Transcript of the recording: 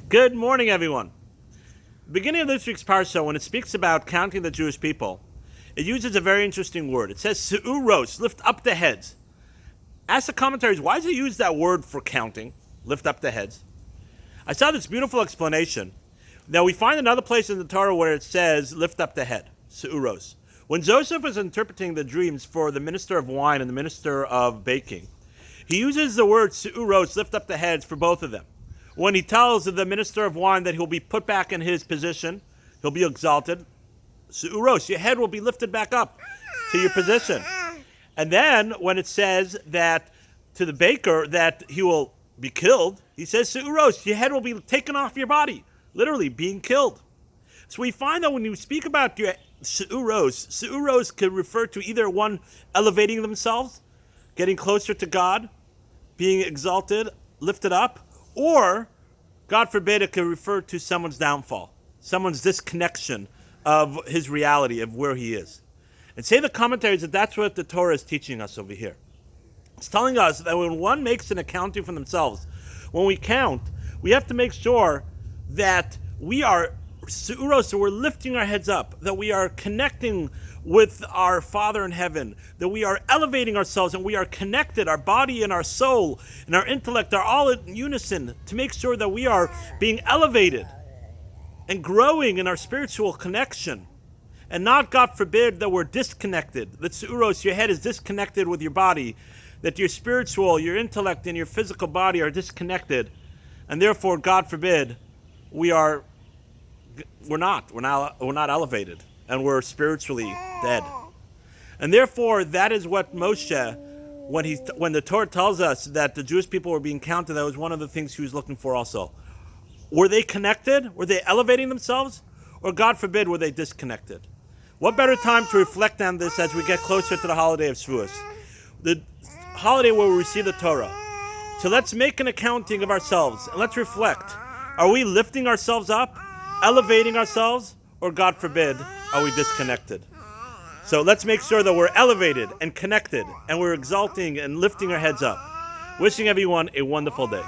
Good morning, everyone. Beginning of this week's parsha, when it speaks about counting the Jewish people, it uses a very interesting word. It says, "Se'uros," lift up the heads. Ask the commentaries, why does it use that word for counting, lift up the heads? I saw this beautiful explanation. Now, we find another place in the Torah where it says, lift up the head, se'uros. When Joseph was interpreting the dreams for the minister of wine and the minister of baking, he uses the word se'uros, lift up the heads, for both of them. When he tells the minister of wine that he'll be put back in his position, he'll be exalted, se'uros, your head will be lifted back up to your position. And then when it says that to the baker that he will be killed, he says se'uros, your head will be taken off your body, literally being killed. So we find that when you speak about your se'uros could refer to either one elevating themselves, getting closer to God, being exalted, lifted up, or, God forbid, it could refer to someone's downfall, someone's disconnection of his reality, of where he is. And say the commentaries that that's what the Torah is teaching us over here. It's telling us that when one makes an accounting for themselves, when we count, we have to make sure that we are se'uros, so we're lifting our heads up, that we are connecting with our Father in heaven, that we are elevating ourselves and we are connected, our body and our soul and our intellect are all in unison to make sure that we are being elevated and growing in our spiritual connection. And not, God forbid, that we're disconnected, that se'uros, your head is disconnected with your body, that your spiritual, your intellect and your physical body are disconnected, and therefore, God forbid, we're not elevated, and we're spiritually dead. And therefore, that is what Moshe, when the Torah tells us that the Jewish people were being counted, that was one of the things he was looking for also. Were they connected? Were they elevating themselves? Or, God forbid, were they disconnected? What better time to reflect on this as we get closer to the holiday of Shavuos, the holiday where we receive the Torah. So let's make an accounting of ourselves, and let's reflect. Are we lifting ourselves up, elevating ourselves, or, God forbid, are we disconnected? So let's make sure that we're elevated and connected, and we're exalting and lifting our heads up. Wishing everyone a wonderful day.